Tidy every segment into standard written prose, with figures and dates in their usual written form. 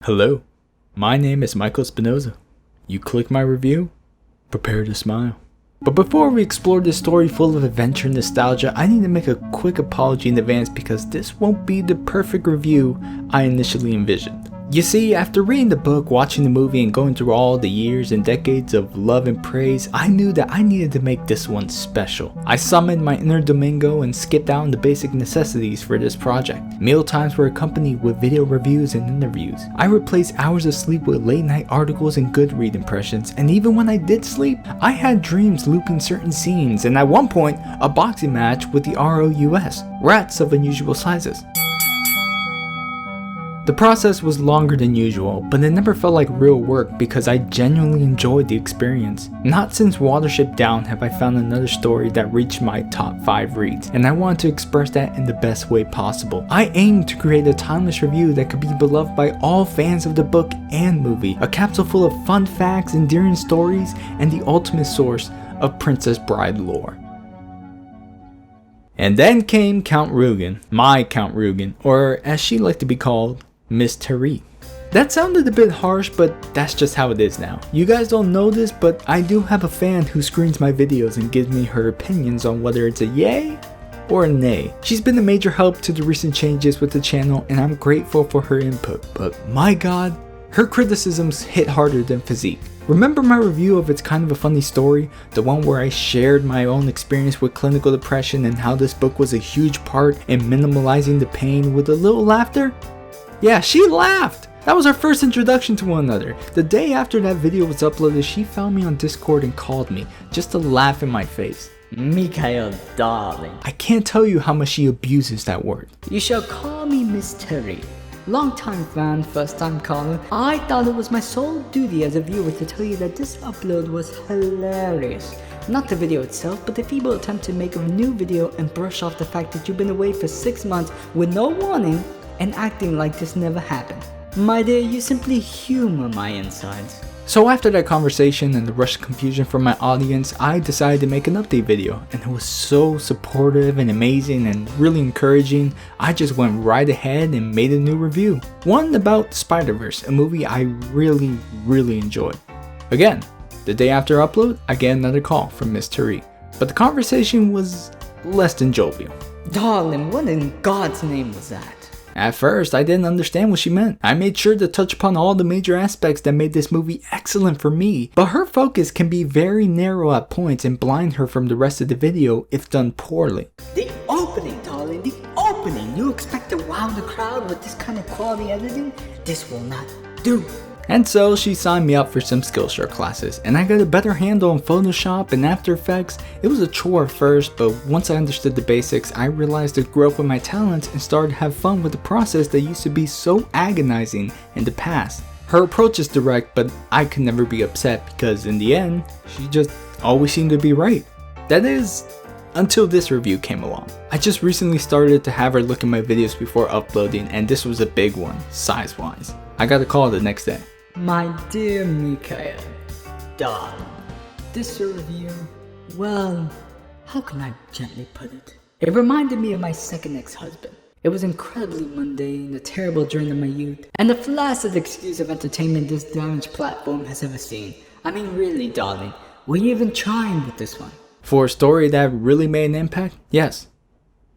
Hello, my name is Michael Spinoza. You click my review, prepare to smile. But before we explore this story full of adventure and nostalgia, I need to make a quick apology in advance because this won't be the perfect review I initially envisioned. You see, after reading the book, watching the movie, and going through all the years and decades of love and praise, I knew that I needed to make this one special. I summoned my inner Domingo and skipped out on the basic necessities for this project. Meal times were accompanied with video reviews and interviews. I replaced hours of sleep with late night articles and good read impressions, and even when I did sleep, I had dreams looping certain scenes, and at one point, a boxing match with the ROUS, rats of unusual sizes. The process was longer than usual, but it never felt like real work because I genuinely enjoyed the experience. Not since Watership Down have I found another story that reached my top 5 reads, and I wanted to express that in the best way possible. I aimed to create a timeless review that could be beloved by all fans of the book and movie, a capsule full of fun facts, endearing stories, and the ultimate source of Princess Bride lore. And then came Count Rugen, my Count Rugen, or as she liked to be called, Miss Tariq. That sounded a bit harsh, but that's just how it is now. You guys don't know this, but I do have a fan who screens my videos and gives me her opinions on whether it's a yay or a nay. She's been a major help to the recent changes with the channel, and I'm grateful for her input, but my god, her criticisms hit harder than physique. Remember my review of It's Kind of a Funny Story? The one where I shared my own experience with clinical depression and how this book was a huge part in minimalizing the pain with a little laughter? Yeah, she laughed! That was our first introduction to one another. The day after that video was uploaded, she found me on Discord and called me, just to laugh in my face. Mikhail, darling. I can't tell you how much she abuses that word. You shall call me Miss Terry. Long-time fan, first-time caller. I thought it was my sole duty as a viewer to tell you that this upload was hilarious. Not the video itself, but the feeble attempt to make a new video and brush off the fact that you've been away for 6 months with no warning and acting like this never happened. My dear, you simply humor my insides. So after that conversation and the rush of confusion from my audience, I decided to make an update video, and it was so supportive and amazing and really encouraging, I just went right ahead and made a new review. One about Spider-Verse, a movie I really enjoyed. Again, the day after upload, I get another call from Miss Tariq, but the conversation was less than jovial. Darling, what in God's name was that? At first, I didn't understand what she meant. I made sure to touch upon all the major aspects that made this movie excellent for me, but her focus can be very narrow at points and blind her from the rest of the video if done poorly. The opening, darling, the opening! You expect to wow the crowd with this kind of quality editing? This will not do. And so she signed me up for some Skillshare classes, and I got a better handle on Photoshop and After Effects. It was a chore at first, but once I understood the basics, I realized to grow up with my talents and started to have fun with the process that used to be so agonizing in the past. Her approach is direct, but I could never be upset because in the end, she just always seemed to be right. That is, until this review came along. I just recently started to have her look at my videos before uploading, and this was a big one, size-wise. I got a call the next day. My dear Mikhail, darling, this review, well, how can I gently put it? It reminded me of my second ex-husband. It was incredibly mundane, a terrible dream of my youth, and the flaccid excuse of entertainment this damaged platform has ever seen. I mean, really, darling, were you even trying with this one? For a story that really made an impact? Yes.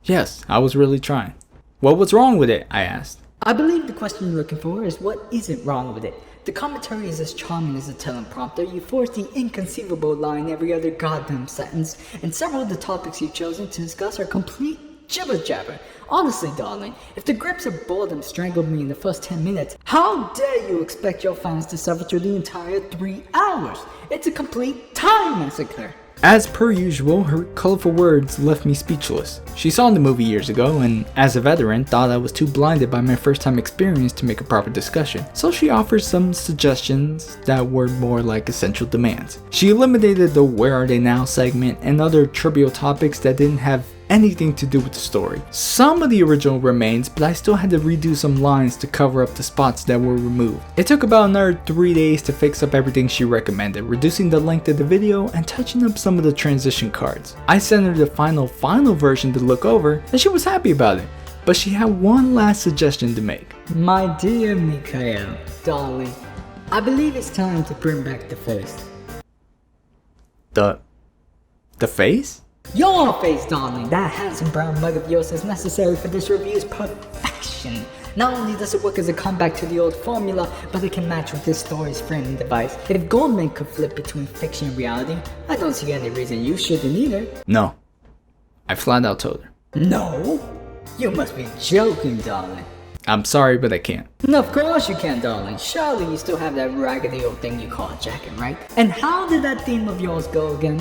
Yes, I was really trying. What was wrong with it? I asked. I believe the question you're looking for is what isn't wrong with it. The commentary is as charming as a teleprompter. You force the inconceivable line every other goddamn sentence, and several of the topics you've chosen to discuss are complete jibber-jabber. Honestly, darling, if the grips of boredom strangled me in the first 10 minutes, how dare you expect your fans to suffer through the entire 3 hours? It's a complete time massacre. As per usual, her colorful words left me speechless. She saw the movie years ago and, as a veteran, thought I was too blinded by my first time experience to make a proper discussion. So she offered some suggestions that were more like essential demands. She eliminated the Where Are They Now segment and other trivial topics that didn't have anything to do with the story. Some of the original remains, but I still had to redo some lines to cover up the spots that were removed. It took about another 3 days to fix up everything she recommended, reducing the length of the video and touching up some of the transition cards. I sent her the final version to look over, and she was happy about it. But she had one last suggestion to make. My dear Mikhail, darling, I believe it's time to bring back the face. The face? Your face, darling! That handsome brown mug of yours is necessary for this review's perfection. Not only does it work as a comeback to the old formula, but it can match with this story's framing device. If Goldman could flip between fiction and reality, I don't see any reason you shouldn't either. No. I flat out told her. No? You must be joking, darling. I'm sorry, but I can't. No, of course you can, darling. Surely you still have that raggedy old thing you call a jacket, right? And how did that theme of yours go again?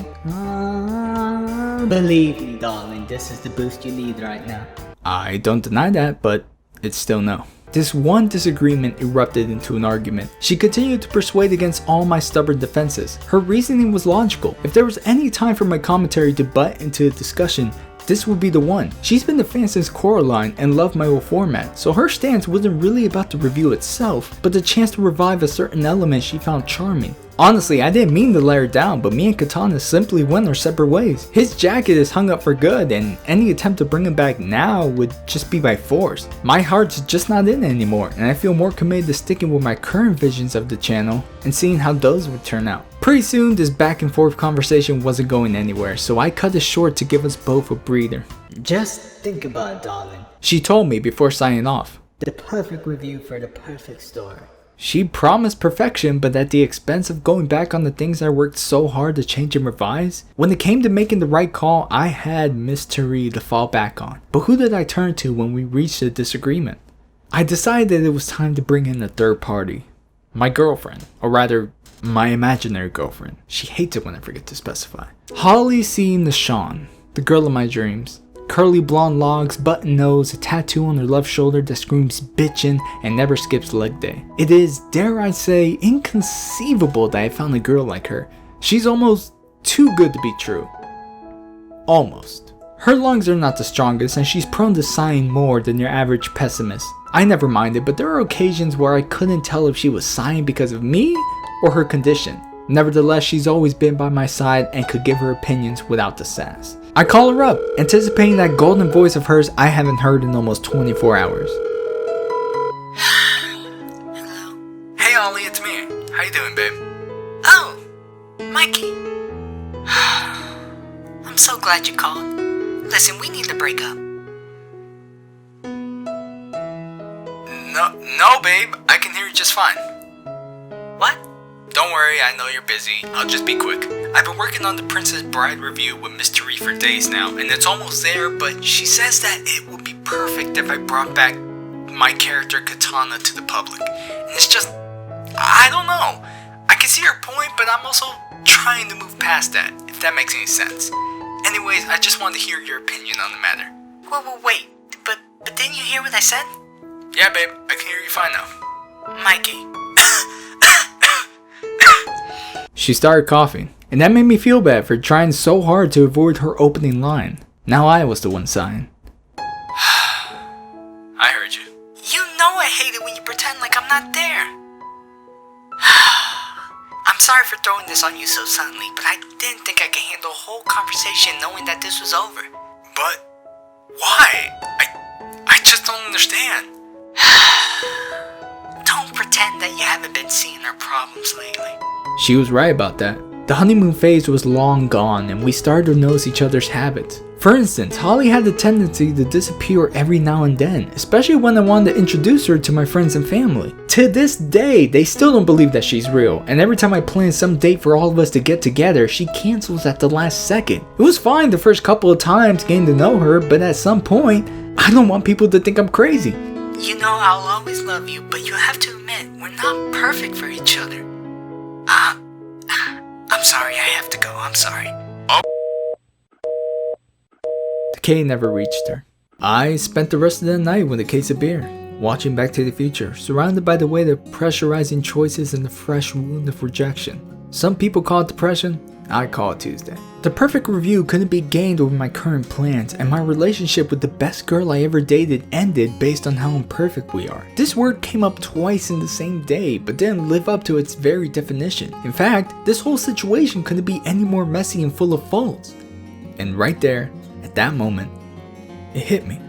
Believe me, darling, this is the boost you need right now. I don't deny that, but it's still no. This one disagreement erupted into an argument. She continued to persuade against all my stubborn defenses. Her reasoning was logical. If there was any time for my commentary to butt into a discussion, this would be the one. She's been a fan since Coraline and loved my old format, so her stance wasn't really about the review itself, but the chance to revive a certain element she found charming. Honestly, I didn't mean to let her down, but me and Katana simply went our separate ways. His jacket is hung up for good, and any attempt to bring him back now would just be by force. My heart's just not in it anymore, and I feel more committed to sticking with my current visions of the channel and seeing how those would turn out. Pretty soon, this back and forth conversation wasn't going anywhere, so I cut it short to give us both a breather. Just think about it, darling. She told me before signing off. The perfect review for the perfect story. She promised perfection, but at the expense of going back on the things I worked so hard to change and revise. When it came to making the right call, I had Miss Therese to fall back on. But who did I turn to when we reached a disagreement? I decided that it was time to bring in a third party. My girlfriend, or rather, my imaginary girlfriend. She hates it when I forget to specify. Holly C. Nashon, the girl of my dreams. Curly blonde locks, button nose, a tattoo on her left shoulder that screams bitchin' and never skips leg day. It is, dare I say, inconceivable that I found a girl like her. She's almost too good to be true. Almost. Her lungs are not the strongest and she's prone to sighing more than your average pessimist. I never minded, but there are occasions where I couldn't tell if she was sighing because of me or her condition. Nevertheless, she's always been by my side and could give her opinions without the sass. I call her up, anticipating that golden voice of hers I haven't heard in almost 24 hours. Hello. Hey Ollie, it's me. How you doing, babe? Oh, Mikey. I'm so glad you called. Listen, we need to break up. No, babe. I can hear you just fine. What? Don't worry, I know you're busy. I'll just be quick. I've been working on the Princess Bride review with Miss Therese for days now, and it's almost there, but she says that it would be perfect if I brought back my character Katana to the public. And it's just, I don't know. I can see her point, but I'm also trying to move past that, if that makes any sense. Anyways, I just wanted to hear your opinion on the matter. Well, wait, but didn't you hear what I said? Yeah, babe, I can hear you fine now. Mikey. She started coughing, and that made me feel bad for trying so hard to avoid her opening line. Now I was the one sighing. I heard you. You know I hate it when you pretend like I'm not there. I'm sorry for throwing this on you so suddenly, but I didn't think I could handle a whole conversation knowing that this was over. But why? I just don't understand. Don't pretend that you haven't been seeing our problems lately. She was right about that. The honeymoon phase was long gone and we started to notice each other's habits. For instance, Holly had the tendency to disappear every now and then, especially when I wanted to introduce her to my friends and family. To this day, they still don't believe that she's real, and every time I plan some date for all of us to get together, she cancels at the last second. It was fine the first couple of times getting to know her, but at some point, I don't want people to think I'm crazy. You know I'll always love you, but you have to admit, we're not perfect for each other. I'm sorry, I have to go, I'm sorry. The K never reached her. I spent the rest of the night with a case of beer, watching Back to the Future, surrounded by the weight of pressurizing choices and the fresh wound of rejection. Some people call it depression, I call it Tuesday. The perfect review couldn't be gained over my current plans, and my relationship with the best girl I ever dated ended based on how imperfect we are. This word came up twice in the same day, but didn't live up to its very definition. In fact, this whole situation couldn't be any more messy and full of faults. And right there, at that moment, it hit me.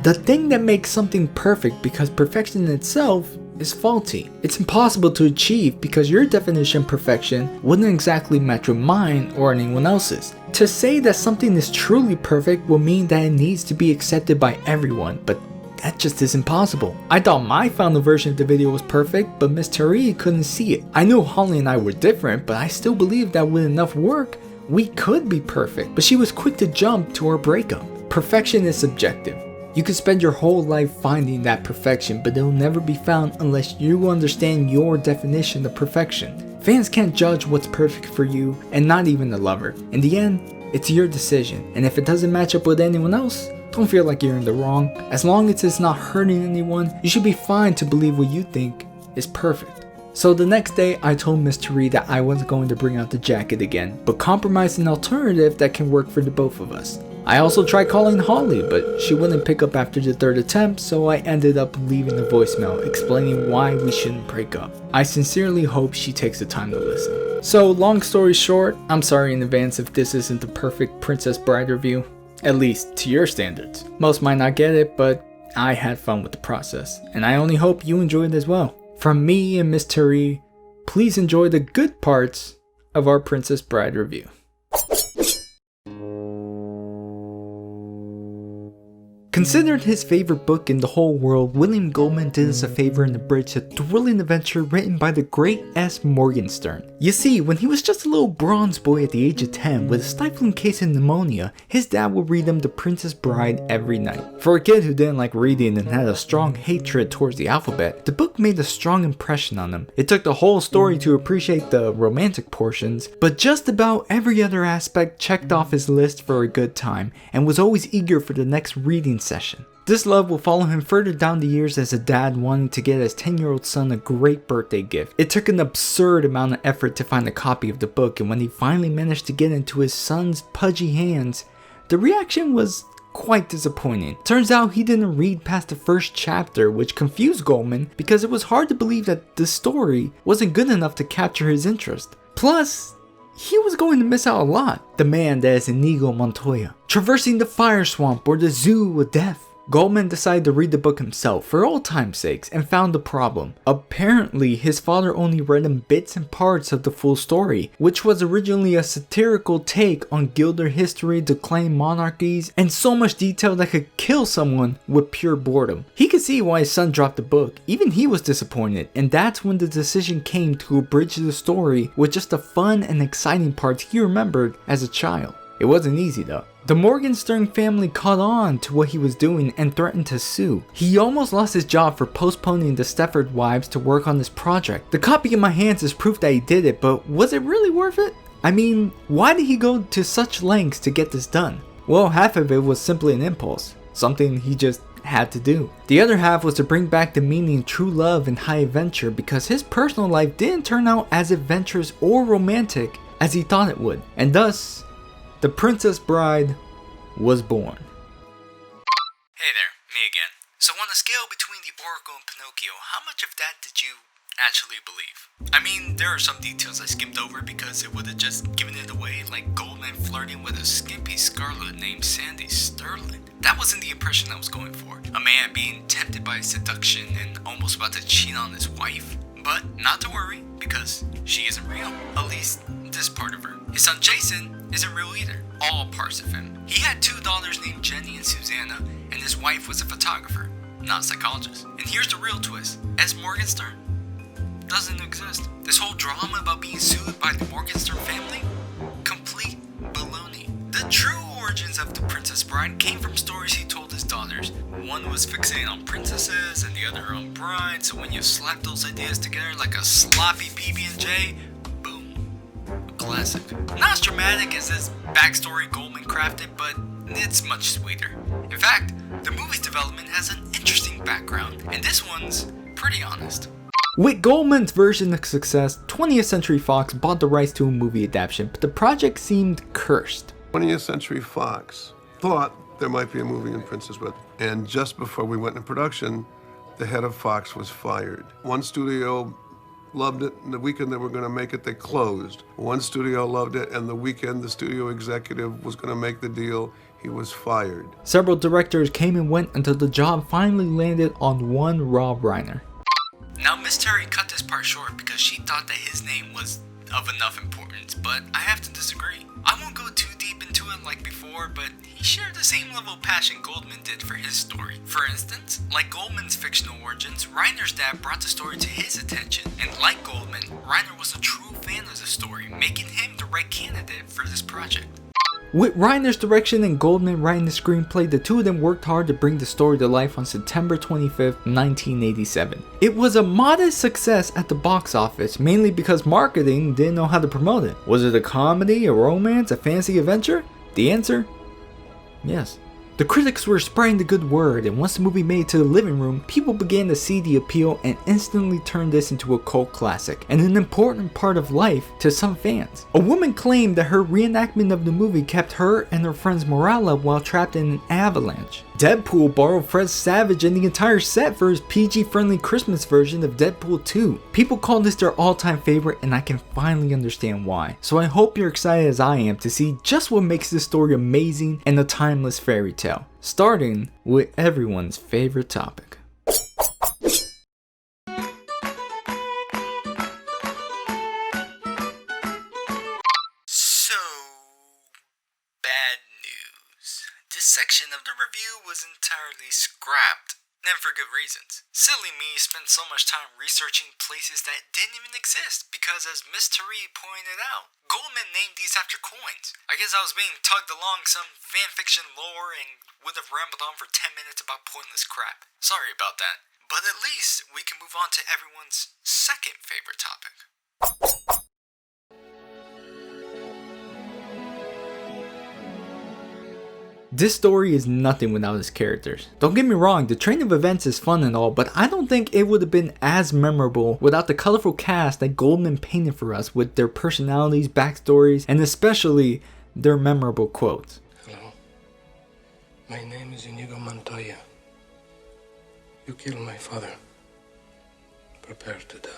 The thing that makes something perfect because perfection in itself is faulty. It's impossible to achieve because your definition of perfection wouldn't exactly match with mine or anyone else's. To say that something is truly perfect will mean that it needs to be accepted by everyone, but that just isn't possible. I thought my final version of the video was perfect, but Miss Tari couldn't see it. I knew Holly and I were different, but I still believed that with enough work, we could be perfect. But she was quick to jump to our breakup. Perfection is subjective. You can spend your whole life finding that perfection, but it'll never be found unless you understand your definition of perfection. Fans can't judge what's perfect for you, and not even the lover. In the end, it's your decision, and if it doesn't match up with anyone else, don't feel like you're in the wrong. As long as it's not hurting anyone, you should be fine to believe what you think is perfect. So the next day, I told Miss Tari that I wasn't going to bring out the jacket again, but compromise an alternative that can work for the both of us. I also tried calling Holly, but she wouldn't pick up after the third attempt, so I ended up leaving a voicemail explaining why we shouldn't break up. I sincerely hope she takes the time to listen. So long story short, I'm sorry in advance if this isn't the perfect Princess Bride review. At least to your standards. Most might not get it, but I had fun with the process, and I only hope you enjoyed it as well. From me and Miss Tari, please enjoy the good parts of our Princess Bride review. Considered his favorite book in the whole world, William Goldman did us a favor and abridged a thrilling adventure written by the great S. Morgenstern. You see, when he was just a little bronze boy at the age of 10 with a stifling case of pneumonia, his dad would read him The Princess Bride every night. For a kid who didn't like reading and had a strong hatred towards the alphabet, the book made a strong impression on him. It took the whole story to appreciate the romantic portions, but just about every other aspect checked off his list for a good time, and was always eager for the next reading session. This love will follow him further down the years as a dad wanting to get his 10-year-old son a great birthday gift. It took an absurd amount of effort to find a copy of the book, and when he finally managed to get into his son's pudgy hands, the reaction was quite disappointing. Turns out he didn't read past the first chapter, which confused Goldman because it was hard to believe that the story wasn't good enough to capture his interest. Plus, he was going to miss out a lot. The man that is Inigo Montoya, traversing the fire swamp or the zoo of death. Goldman decided to read the book himself for old time's sakes and found the problem. Apparently, his father only read him bits and parts of the full story, which was originally a satirical take on Gilder history, declining monarchies, and so much detail that could kill someone with pure boredom. He could see why his son dropped the book. Even he was disappointed, and that's when the decision came to abridge the story with just the fun and exciting parts he remembered as a child. It wasn't easy though. The Morgenstern family caught on to what he was doing and threatened to sue. He almost lost his job for postponing the Stefford wives to work on this project. The copy in my hands is proof that he did it, but was it really worth it? I mean, why did he go to such lengths to get this done? Well, half of it was simply an impulse, something he just had to do. The other half was to bring back the meaning of true love and high adventure because his personal life didn't turn out as adventurous or romantic as he thought it would, and thus, The Princess Bride was born. Hey there, me again. So on a scale between the Oracle and Pinocchio, how much of that did you actually believe? I mean, there are some details I skipped over because it would have just given it away, like Goldman flirting with a skimpy Scarlet named Sandy Sterling. That wasn't the impression I was going for. A man being tempted by seduction and almost about to cheat on his wife. But not to worry, because she isn't real. At least, this part of her. His son Jason isn't real either. All parts of him. He had two daughters named Jenny and Susanna, and his wife was a photographer, not a psychologist. And here's the real twist. S. Morgenstern doesn't exist. This whole drama about being sued by the Morgenstern family? Complete baloney. The true origins of The Princess Bride came from stories he told his daughters. One was fixated on princesses and the other on brides, so when you slap those ideas together like a sloppy PB&J, boom, a classic. Not as dramatic as this backstory Goldman crafted, but it's much sweeter. In fact, the movie's development has an interesting background, and this one's pretty honest. With Goldman's version of success, 20th Century Fox bought the rights to a movie adaptation, but the project seemed cursed. 20th Century Fox thought there might be a movie in Princess Bride, and just before we went into production, the head of Fox was fired. One studio loved it, and the weekend they were going to make it, they closed. One studio loved it, and the weekend the studio executive was going to make the deal, he was fired. Several directors came and went until the job finally landed on one Rob Reiner. Now, Miss Terry cut this part short because she thought that his name was of enough importance, but I have to disagree. I won't go too deep into it like before, but he shared the same level of passion Goldman did for his story. For instance, like Goldman's fictional origins, Reiner's dad brought the story to his attention, and like Goldman, Reiner was a true fan of the story, making him the right candidate for this project. With Reiner's direction and Goldman writing the screenplay, the two of them worked hard to bring the story to life on September 25th, 1987. It was a modest success at the box office, mainly because marketing didn't know how to promote it. Was it a comedy, a romance, a fantasy adventure? The answer? Yes. The critics were spreading the good word, and once the movie made it to the living room, people began to see the appeal and instantly turned this into a cult classic, and an important part of life to some fans. A woman claimed that her reenactment of the movie kept her and her friend's morale up while trapped in an avalanche. Deadpool borrowed Fred Savage and the entire set for his PG-friendly Christmas version of Deadpool 2. People call this their all-time favorite, and I can finally understand why. So I hope you're excited as I am to see just what makes this story amazing and a timeless fairy tale. Starting with everyone's favorite topic. So, bad news. This section of the review was entirely scrapped, and for good reasons. Silly me spent so much time researching places that didn't even exist because, as Miss Therese pointed out, Goldman named these after coins. I guess I was being tugged along some fanfiction lore and would have rambled on for 10 minutes about pointless crap. Sorry about that. But at least we can move on to everyone's second favorite topic. This story is nothing without its characters. Don't get me wrong, the train of events is fun and all, but I don't think it would have been as memorable without the colorful cast that Goldman painted for us with their personalities, backstories, and especially their memorable quotes. Hello. My name is Inigo Montoya. You killed my father. Prepare to die.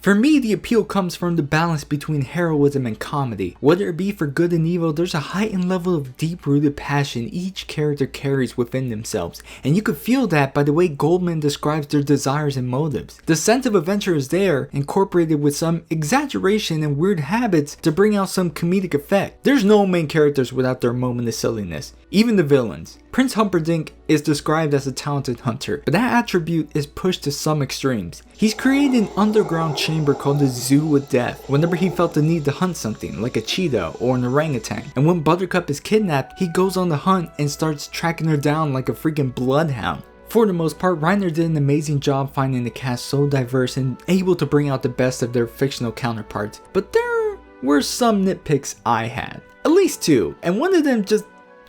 For me, the appeal comes from the balance between heroism and comedy. Whether it be for good and evil, there's a heightened level of deep-rooted passion each character carries within themselves, and you could feel that by the way Goldman describes their desires and motives. The sense of adventure is there, incorporated with some exaggeration and weird habits to bring out some comedic effect. There's no main characters without their moment of silliness, even the villains. Prince Humperdinck is described as a talented hunter, but that attribute is pushed to some extremes. He's created an underground chamber called the Zoo of Death whenever he felt the need to hunt something like a cheetah or an orangutan. And when Buttercup is kidnapped, he goes on the hunt and starts tracking her down like a freaking bloodhound. For the most part, Reiner did an amazing job finding the cast so diverse and able to bring out the best of their fictional counterparts, but there were some nitpicks I had. At least two, and one of them just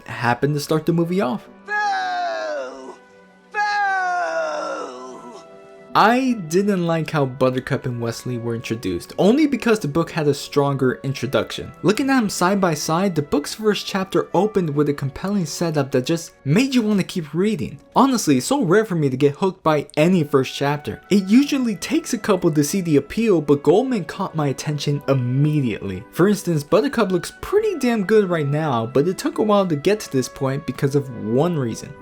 happened to start the movie off. I didn't like how Buttercup and Wesley were introduced, only because the book had a stronger introduction. Looking at them side by side, the book's first chapter opened with a compelling setup that just made you want to keep reading. Honestly, it's so rare for me to get hooked by any first chapter. It usually takes a couple to see the appeal, but Goldman caught my attention immediately. For instance, Buttercup looks pretty damn good right now, but it took a while to get to this point because of one reason.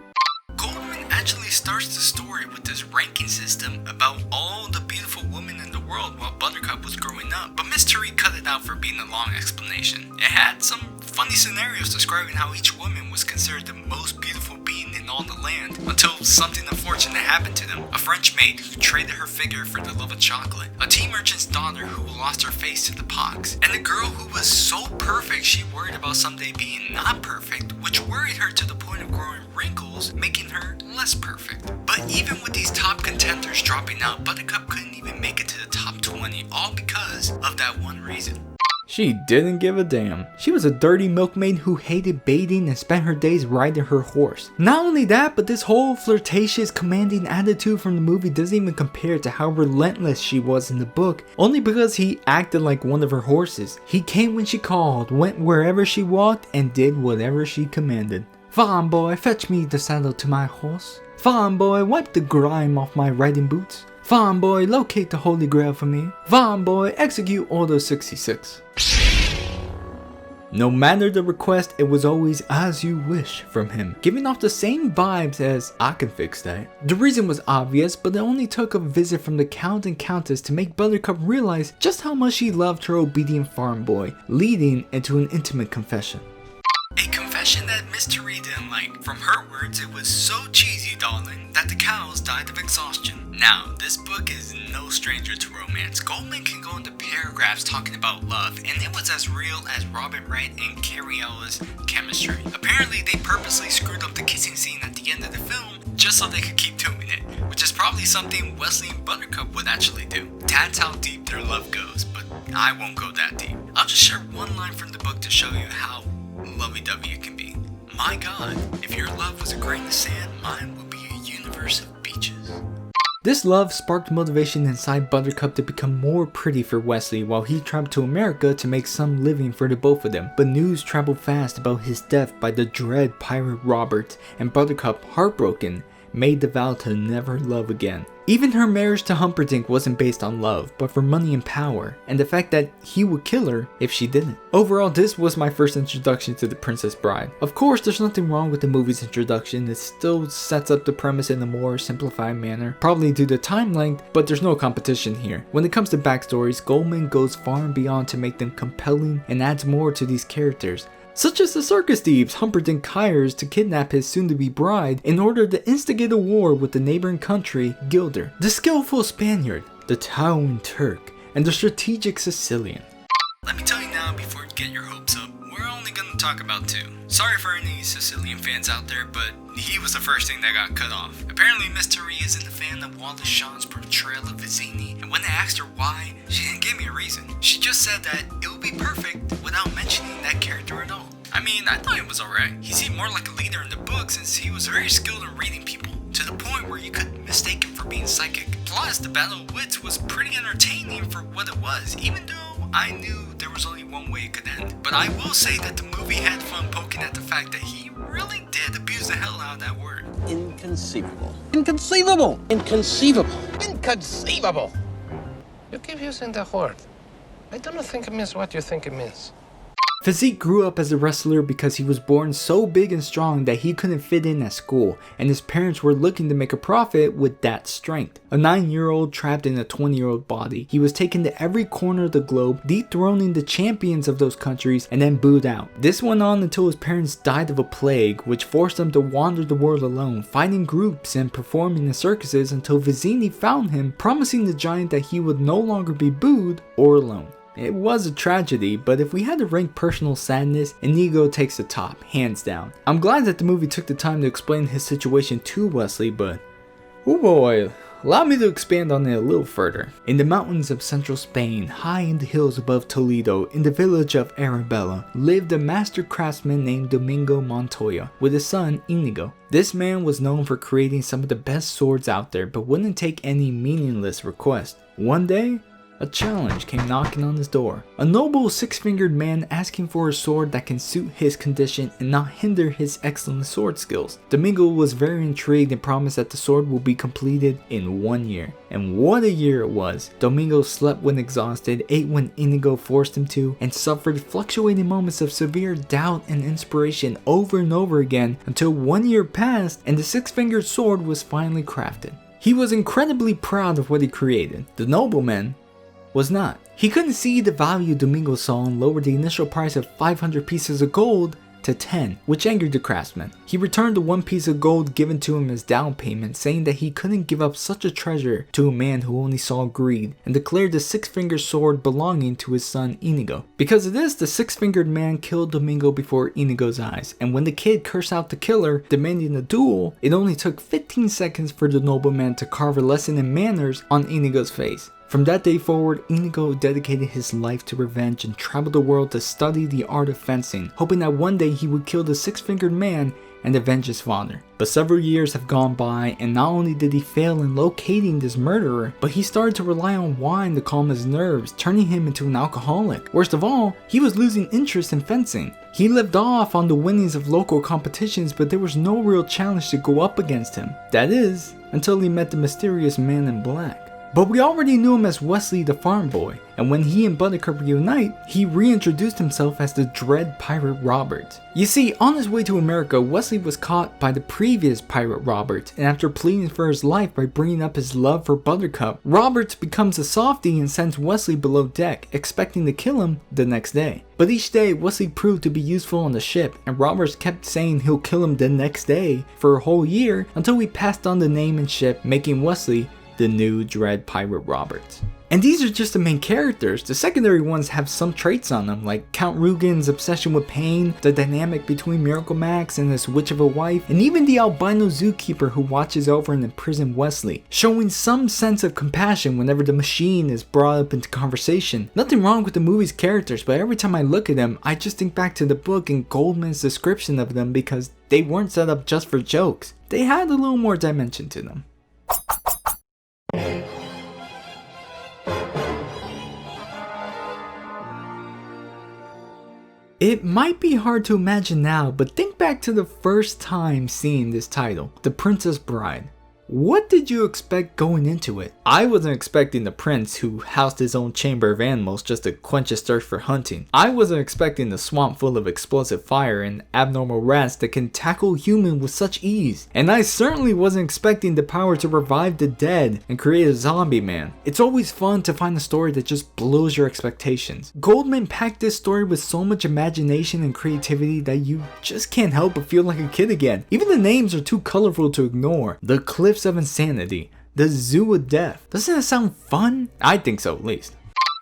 Goldman actually starts the story with this ranking system about all the beautiful women in the world while Buttercup was growing up, but Miss Therese cut it out for being a long explanation. It had some funny scenarios describing how each woman was considered the most beautiful being in all the land until something unfortunate happened to them. A French maid who traded her figure for the love of chocolate, a tea merchant's daughter who lost her face to the pox, and a girl who was so perfect she worried about someday being not perfect, which worried her to the point of growing wrinkles, making her less perfect. But even with these top contenders dropping out, Buttercup couldn't even make it to the top 20, all because of that one reason. She didn't give a damn. She was a dirty milkmaid who hated bathing and spent her days riding her horse. Not only that, but this whole flirtatious, commanding attitude from the movie doesn't even compare to how relentless she was in the book, only because he acted like one of her horses. He came when she called, went wherever she walked, and did whatever she commanded. "Farm boy, fetch me the saddle to my horse. Farm boy, wipe the grime off my riding boots. Vaughn boy, locate the Holy Grail for me. Vaughn boy, execute Order 66. No matter the request, it was always as you wish from him, giving off the same vibes as I can fix that. The reason was obvious, but it only took a visit from the Count and Countess to make Buttercup realize just how much she loved her obedient farm boy, leading into an intimate confession. A confession that Miss Therese didn't like. From her words, it was so cheesy, darling, that the cows died of exhaustion. Now, this book is no stranger to romance. Goldman can go into paragraphs talking about love, and it was as real as Robin Wright and Carrie Ellis' chemistry. Apparently, they purposely screwed up the kissing scene at the end of the film just so they could keep doing it, which is probably something Wesley and Buttercup would actually do. That's how deep their love goes, but I won't go that deep. I'll just share one line from the book to show you how lovey-dovey it can be. My God, if your love was a grain of sand, mine would be a universe of beaches. This love sparked motivation inside Buttercup to become more pretty for Wesley while he traveled to America to make some living for the both of them. But news traveled fast about his death by the dread pirate Robert, and Buttercup, heartbroken, made the vow to never love again. Even her marriage to Humperdinck wasn't based on love, but for money and power, and the fact that he would kill her if she didn't. Overall, this was my first introduction to The Princess Bride. Of course, there's nothing wrong with the movie's introduction, it still sets up the premise in a more simplified manner, probably due to time length, but there's no competition here. When it comes to backstories, Goldman goes far and beyond to make them compelling and adds more to these characters. Such as the circus thieves Humperdinck hires to kidnap his soon-to-be bride in order to instigate a war with the neighboring country, Gilder, the skillful Spaniard, the towering Turk, and the strategic Sicilian. Let me tell you now before you get your hopes up, we're only gonna talk about two. Sorry for any Sicilian fans out there, but he was the first thing that got cut off. Apparently Miss Therese isn't a fan of Wallace Shawn's portrayal of Vizzini, and when I asked her why, she didn't give me a reason. She just said that it would be perfect without mentioning that character at all. I mean, I thought it was alright. He seemed more like a leader in the book since he was very skilled in reading people, to the point where you could mistake him for being psychic. Plus, the Battle of Wits was pretty entertaining for what it was, even though I knew there was only one way it could end. But I will say that the movie had fun poking at the fact that he really did abuse the hell out of that word. Inconceivable. Inconceivable! Inconceivable! Inconceivable! You keep using that word. I don't think it means what you think it means. Physique grew up as a wrestler because he was born so big and strong that he couldn't fit in at school, and his parents were looking to make a profit with that strength. A 9-year-old trapped in a 20-year-old body, he was taken to every corner of the globe, dethroning the champions of those countries, and then booed out. This went on until his parents died of a plague, which forced him to wander the world alone, fighting groups and performing in circuses until Vizzini found him, promising the giant that he would no longer be booed or alone. It was a tragedy, but if we had to rank personal sadness, Inigo takes the top, hands down. I'm glad that the movie took the time to explain his situation to Wesley, but oh boy, allow me to expand on it a little further. In the mountains of central Spain, high in the hills above Toledo, in the village of Arabella, lived a master craftsman named Domingo Montoya, with his son Inigo. This man was known for creating some of the best swords out there, but wouldn't take any meaningless request. One day, a challenge came knocking on his door. A noble six-fingered man asking for a sword that can suit his condition and not hinder his excellent sword skills. Domingo was very intrigued and promised that the sword will be completed in 1 year. And what a year it was. Domingo slept when exhausted, ate when Inigo forced him to, and suffered fluctuating moments of severe doubt and inspiration over and over again until 1 year passed and the six-fingered sword was finally crafted. He was incredibly proud of what he created. The nobleman was not. He couldn't see the value Domingo saw and lowered the initial price of 500 pieces of gold to 10, which angered the craftsman. He returned the 1 piece of gold given to him as down payment, saying that he couldn't give up such a treasure to a man who only saw greed, and declared the six-fingered sword belonging to his son Inigo. Because of this, the six-fingered man killed Domingo before Inigo's eyes, and when the kid cursed out the killer, demanding a duel, it only took 15 seconds for the nobleman to carve a lesson in manners on Inigo's face. From that day forward, Inigo dedicated his life to revenge and traveled the world to study the art of fencing, hoping that one day he would kill the six-fingered man and avenge his father. But several years have gone by, and not only did he fail in locating this murderer, but he started to rely on wine to calm his nerves, turning him into an alcoholic. Worst of all, he was losing interest in fencing. He lived off on the winnings of local competitions, but there was no real challenge to go up against him. That is, until he met the mysterious man in black. But we already knew him as Wesley the farm boy, and when he and Buttercup reunite, he reintroduced himself as the Dread Pirate Robert. You see, on his way to America, Wesley was caught by the previous Pirate Robert, and after pleading for his life by bringing up his love for Buttercup, Robert becomes a softie and sends Wesley below deck, expecting to kill him the next day. But each day, Wesley proved to be useful on the ship, and Roberts kept saying he'll kill him the next day for a whole year until we passed on the name and ship, making Wesley the new Dread Pirate Robert. And these are just the main characters. The secondary ones have some traits on them, like Count Rugen's obsession with pain, the dynamic between Miracle Max and his witch of a wife, and even the albino zookeeper who watches over and imprisons Wesley, showing some sense of compassion whenever the machine is brought up into conversation. Nothing wrong with the movie's characters, but every time I look at them, I just think back to the book and Goldman's description of them because they weren't set up just for jokes. They had a little more dimension to them. It might be hard to imagine now, but think back to the first time seeing this title, The Princess Bride. What did you expect going into it? I wasn't expecting the prince who housed his own chamber of animals just to quench his thirst for hunting. I wasn't expecting the swamp full of explosive fire and abnormal rats that can tackle humans with such ease. And I certainly wasn't expecting the power to revive the dead and create a zombie man. It's always fun to find a story that just blows your expectations. Goldman packed this story with so much imagination and creativity that you just can't help but feel like a kid again. Even the names are too colorful to ignore. The Cliffs of Insanity, the Zoo of Death. Doesn't that sound fun? I think so, at least.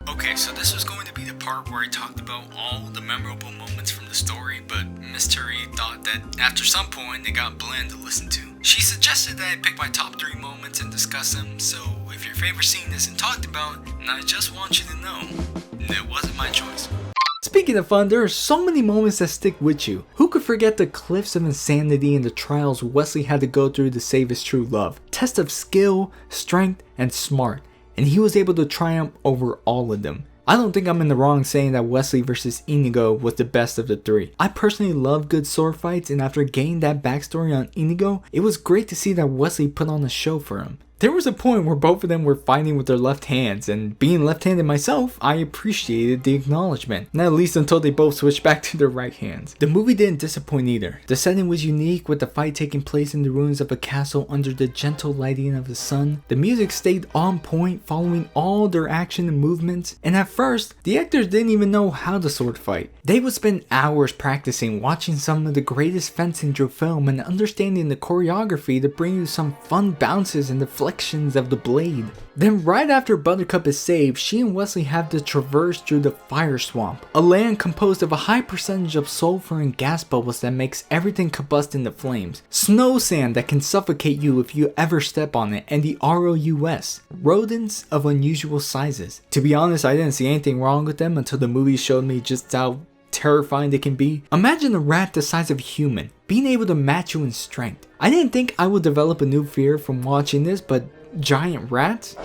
Okay, so this was going to be the part where I talked about all the memorable moments from the story, but Miss Terry thought that after some point it got bland to listen to. She suggested that I pick my top 3 moments and discuss them, so if your favorite scene isn't talked about, then I just want you to know, it wasn't my choice. Speaking of fun, there are so many moments that stick with you. Who could forget the Cliffs of Insanity and the trials Wesley had to go through to save his true love? Test of skill, strength, and smart, and he was able to triumph over all of them. I don't think I'm in the wrong saying that Wesley vs Inigo was the best of the 3. I personally love good sword fights, and after getting that backstory on Inigo, it was great to see that Wesley put on a show for him. There was a point where both of them were fighting with their left hands, and being left-handed myself, I appreciated the acknowledgement, not at least until they both switched back to their right hands. The movie didn't disappoint either. The setting was unique, with the fight taking place in the ruins of a castle under the gentle lighting of the sun. The music stayed on point, following all their action and movements, and at first, the actors didn't even know how to sword fight. They would spend hours practicing, watching some of the greatest fencing through film, and understanding the choreography to bring you some fun bounces and deflections of the blade. Then right after Buttercup is saved, she and Wesley have to traverse through the fire swamp, a land composed of a high percentage of sulfur and gas bubbles that makes everything combust into flames, snow sand that can suffocate you if you ever step on it, and the ROUS, rodents of unusual sizes. To be honest, I didn't see anything wrong with them until the movie showed me just how terrifying they can be. Imagine a rat the size of a human, being able to match you in strength. I didn't think I would develop a new fear from watching this, but giant rats?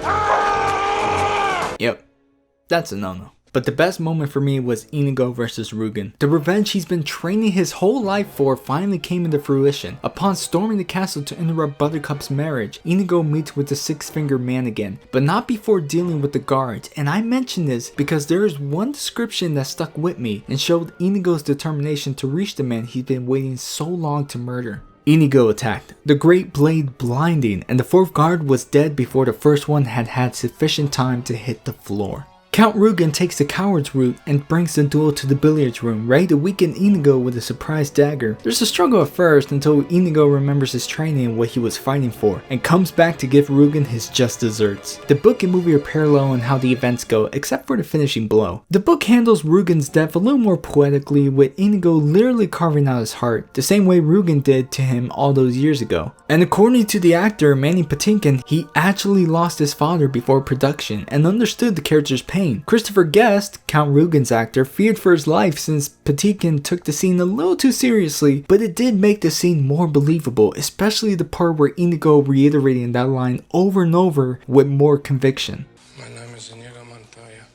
Yep, that's a no-no. But the best moment for me was Inigo versus Rugen. The revenge he's been training his whole life for finally came into fruition. Upon storming the castle to interrupt Buttercup's marriage, Inigo meets with the Six-Finger Man again, but not before dealing with the guards. And I mention this because there is one description that stuck with me and showed Inigo's determination to reach the man he'd been waiting so long to murder. Inigo attacked, the great blade blinding, and the 4th guard was dead before the first one had had sufficient time to hit the floor. Count Rugen takes the coward's route and brings the duel to the billiards room, ready to weaken Inigo with a surprise dagger. There's a struggle at first until Inigo remembers his training and what he was fighting for, and comes back to give Rugen his just desserts. The book and movie are parallel in how the events go, except for the finishing blow. The book handles Rugen's death a little more poetically, with Inigo literally carving out his heart, the same way Rugen did to him all those years ago. And according to the actor Manny Patinkin, he actually lost his father before production and understood the character's pain. Christopher Guest, Count Rugen's actor, feared for his life since Patinkin took the scene a little too seriously, but it did make the scene more believable, especially the part where Inigo reiterating that line over and over with more conviction. My name is Inigo Montoya.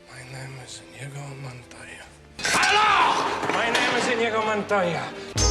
My name is Inigo Montoya. Hello! My name is Inigo Montoya.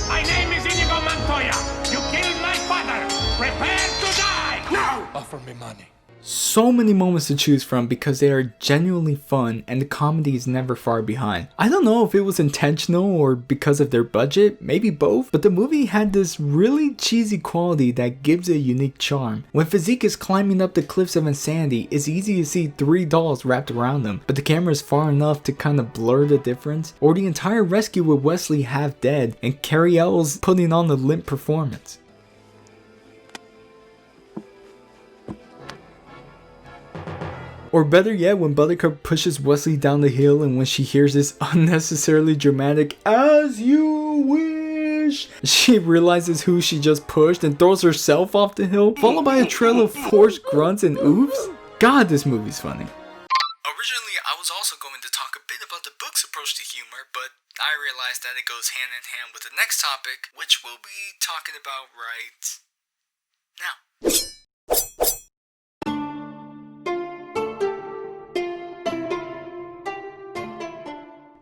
My name is Inigo Montoya. You killed my father. Prepare to die! No! Offer me money. So many moments to choose from because they are genuinely fun and the comedy is never far behind. I don't know if it was intentional or because of their budget, maybe both, but the movie had this really cheesy quality that gives it a unique charm. When Physique is climbing up the cliffs of insanity, it's easy to see 3 dolls wrapped around them, but the camera is far enough to kind of blur the difference. Or the entire rescue with Wesley half dead and Carrie Ells putting on a limp performance. Or better yet, when Buttercup pushes Wesley down the hill and when she hears this unnecessarily dramatic "as you wish," she realizes who she just pushed and throws herself off the hill, followed by a trail of forced grunts and oofs. God, this movie's funny. Originally, I was also going to talk a bit about the book's approach to humor, but I realized that it goes hand in hand with the next topic, which we'll be talking about right now.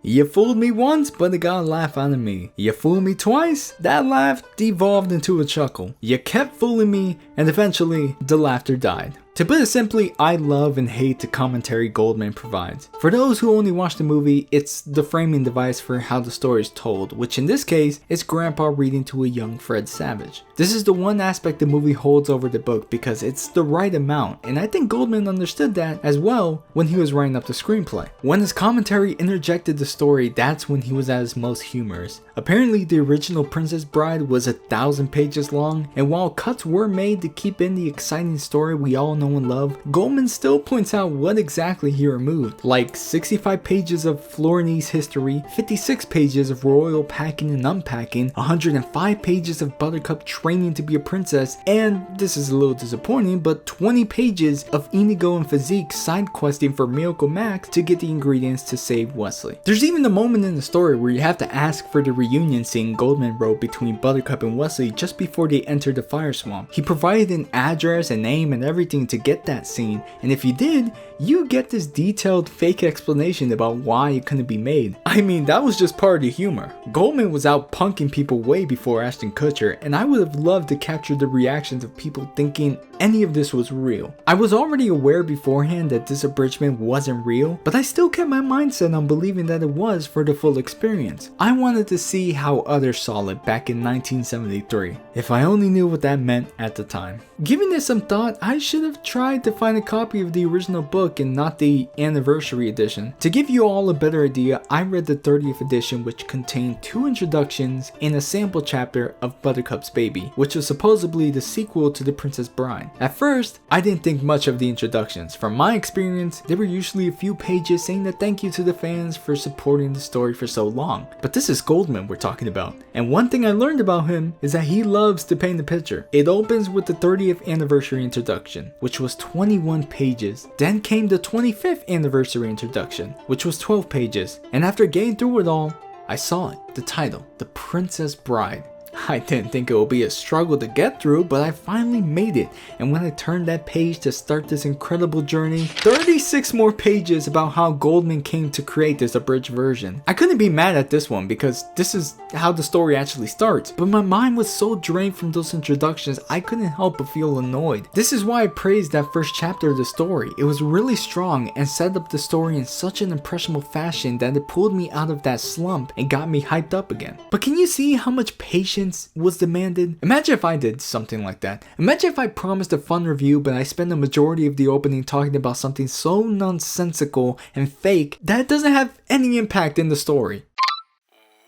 You fooled me once, but it got a laugh out of me. You fooled me twice, that laugh devolved into a chuckle. You kept fooling me, and eventually, the laughter died. To put it simply, I love and hate the commentary Goldman provides. For those who only watch the movie, it's the framing device for how the story is told, which in this case, is Grandpa reading to a young Fred Savage. This is the one aspect the movie holds over the book because it's the right amount, and I think Goldman understood that as well when he was writing up the screenplay. When his commentary interjected the story, that's when he was at his most humorous. Apparently, the original Princess Bride was 1,000 pages long, and while cuts were made to keep in the exciting story we all know and love, Goldman still points out what exactly he removed, like 65 pages of Florinese history, 56 pages of royal packing and unpacking, 105 pages of Buttercup training to be a princess, and this is a little disappointing, but 20 pages of Inigo and Physique side questing for Miracle Max to get the ingredients to save Wesley. There's even a moment in the story where you have to ask for the reunion scene Goldman wrote between Buttercup and Wesley just before they entered the fire swamp. He provided an address and name and everything to get that scene, and if you did, you get this detailed fake explanation about why it couldn't be made. I mean, that was just part of the humor. Goldman was out punking people way before Ashton Kutcher, and I would have loved to capture the reactions of people thinking any of this was real. I was already aware beforehand that this abridgment wasn't real, but I still kept my mindset on believing that it was for the full experience. I wanted to see how others saw it back in 1973, if I only knew what that meant at the time. Giving this some thought, I should have tried to find a copy of the original book and not the anniversary edition. To give you all a better idea, I read the 30th edition, which contained 2 introductions and a sample chapter of Buttercup's Baby, which was supposedly the sequel to The Princess Bride. At first, I didn't think much of the introductions. From my experience, they were usually a few pages saying a thank you to the fans for supporting the story for so long. But this is Goldman we're talking about. And one thing I learned about him is that he loves to paint a picture. It opens with the 30th anniversary introduction, which was 21 pages. Then came the 25th anniversary introduction, which was 12 pages. And after getting through it all, I saw it, the title, The Princess Bride. I didn't think it would be a struggle to get through, but I finally made it, and when I turned that page to start this incredible journey, 36 more pages about how Goldman came to create this abridged version. I couldn't be mad at this one because this is how the story actually starts, but my mind was so drained from those introductions I couldn't help but feel annoyed. This is why I praised that first chapter of the story. It was really strong and set up the story in such an impressionable fashion that it pulled me out of that slump and got me hyped up again. But can you see how much patience was demanded? Imagine if I did something like that. Imagine if I promised a fun review but I spent the majority of the opening talking about something so nonsensical and fake that it doesn't have any impact in the story.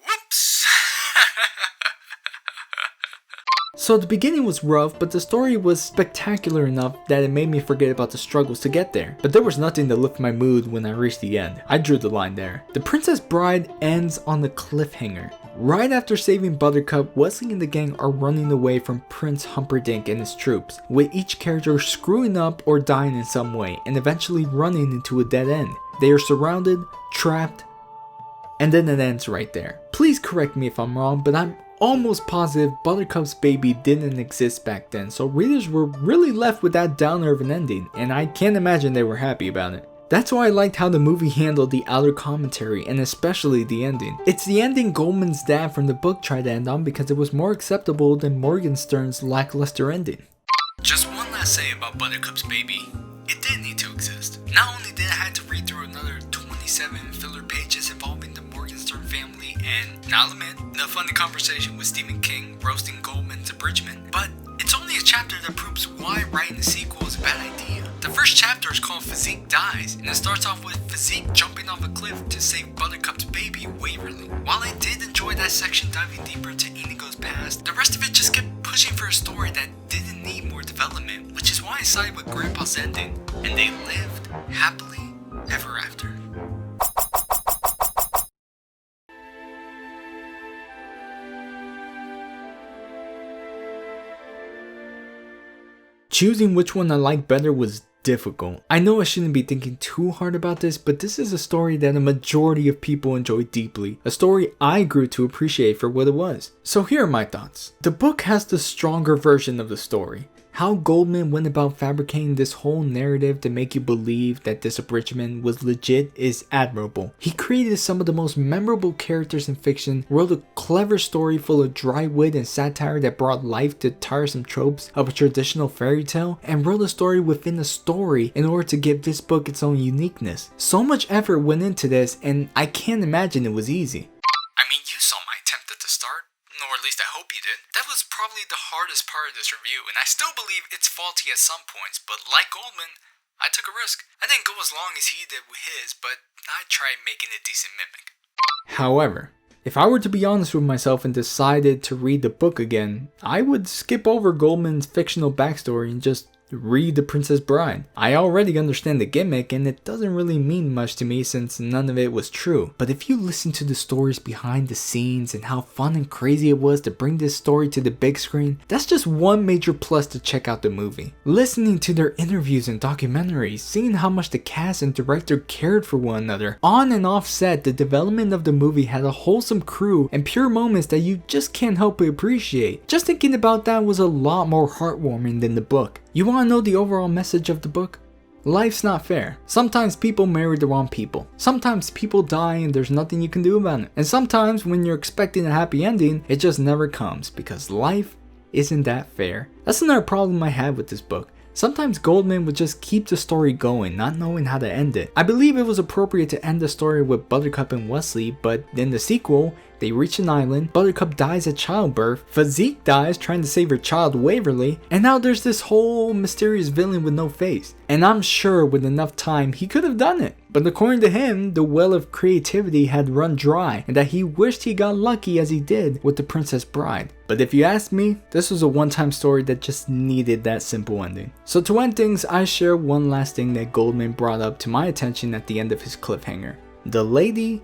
Whoops. So the beginning was rough, but the story was spectacular enough that it made me forget about the struggles to get there. But there was nothing to lift my mood when I reached the end. I drew the line there. The Princess Bride ends on the cliffhanger. Right after saving Buttercup, Wesley and the gang are running away from Prince Humperdinck and his troops, with each character screwing up or dying in some way, and eventually running into a dead end. They are surrounded, trapped, and then it ends right there. Please correct me if I'm wrong, but I'm almost positive Buttercup's Baby didn't exist back then, so readers were really left with that downer of an ending, and I can't imagine they were happy about it. That's why I liked how the movie handled the outer commentary and especially the ending. It's the ending Goldman's dad from the book tried to end on because it was more acceptable than Morgenstern's lackluster ending. Just one last say about Buttercup's Baby. it did need to exist. Not only did I have to read through another 27 filler pages involving the Morgenstern family and, I'll admit, the funny conversation with Stephen King roasting Goldman's abridgment, but it's only a chapter that proves why writing a sequel is a bad idea. The first chapter is called Physique Dies, and it starts off with Physique jumping off a cliff to save Buttercup's baby, Waverly. While I did enjoy that section diving deeper into Inigo's past, the rest of it just kept pushing for a story that didn't need more development, which is why I sided with Grandpa's ending, and they lived happily ever after. Choosing which one I like better was difficult. I know I shouldn't be thinking too hard about this, but this is a story that a majority of people enjoy deeply. A story I grew to appreciate for what it was. So here are my thoughts. The book has the stronger version of the story. How Goldman went about fabricating this whole narrative to make you believe that this abridgment was legit is admirable. He created some of the most memorable characters in fiction, wrote a clever story full of dry wit and satire that brought life to tiresome tropes of a traditional fairy tale, and wrote a story within a story in order to give this book its own uniqueness. So much effort went into this, and I can't imagine it was easy. I mean, you saw my attempt at the start, or at least I hope you did. That was probably the hardest part of this review, and I still believe it's faulty at some points, but like Goldman, I took a risk. I didn't go as long as he did with his, but I tried making a decent mimic. However, if I were to be honest with myself and decided to read the book again, I would skip over Goldman's fictional backstory and just read The Princess Bride. I already understand the gimmick and it doesn't really mean much to me since none of it was true. But if you listen to the stories behind the scenes and how fun and crazy it was to bring this story to the big screen, that's just one major plus to check out the movie. Listening to their interviews and documentaries, seeing how much the cast and director cared for one another, on and off set, the development of the movie had a wholesome crew and pure moments that you just can't help but appreciate. Just thinking about that was a lot more heartwarming than the book. You want to know the overall message of the book? Life's not fair. Sometimes people marry the wrong people. Sometimes people die and there's nothing you can do about it. And sometimes when you're expecting a happy ending, it just never comes because life isn't that fair. That's another problem I had with this book. Sometimes Goldman would just keep the story going, not knowing how to end it. I believe it was appropriate to end the story with Buttercup and Wesley, but in the sequel, they reach an island, Buttercup dies at childbirth, Physique dies trying to save her child Waverly, and now there's this whole mysterious villain with no face. And I'm sure with enough time he could have done it. But according to him, the well of creativity had run dry and that he wished he got lucky as he did with The Princess Bride. But if you ask me, this was a one-time story that just needed that simple ending. So to end things, I share one last thing that Goldman brought up to my attention at the end of his cliffhanger. The Lady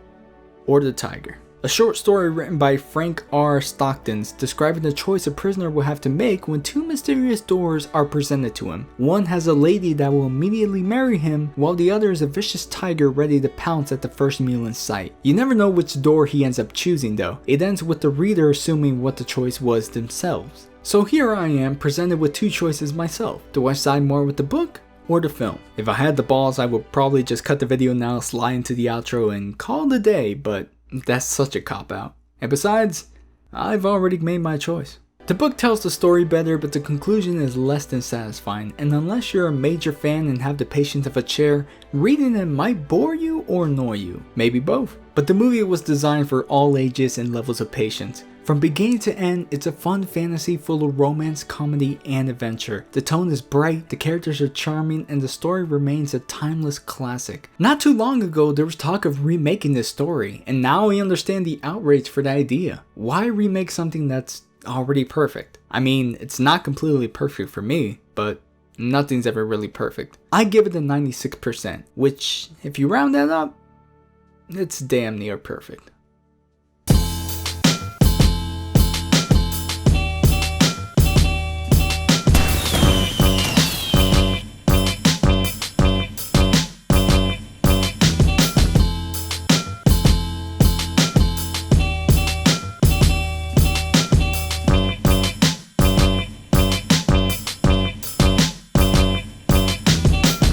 or the Tiger. A short story written by Frank R. Stockton describing the choice a prisoner will have to make when two mysterious doors are presented to him. One has a lady that will immediately marry him, while the other is a vicious tiger ready to pounce at the first meal in sight. You never know which door he ends up choosing though. It ends with the reader assuming what the choice was themselves. So here I am presented with two choices myself. Do I side more with the book or the film? If I had the balls, I would probably just cut the video now, slide into the outro and call it a day, but that's such a cop-out. And besides, I've already made my choice. The book tells the story better, but the conclusion is less than satisfying, and unless you're a major fan and have the patience of a chair, reading it might bore you or annoy you. Maybe both. But the movie was designed for all ages and levels of patience. From beginning to end, it's a fun fantasy full of romance, comedy, and adventure. The tone is bright, the characters are charming, and the story remains a timeless classic. Not too long ago, there was talk of remaking this story, and now I understand the outrage for the idea. Why remake something that's already perfect? I mean, it's not completely perfect for me, but nothing's ever really perfect. I give it a 96%, which, if you round that up, it's damn near perfect.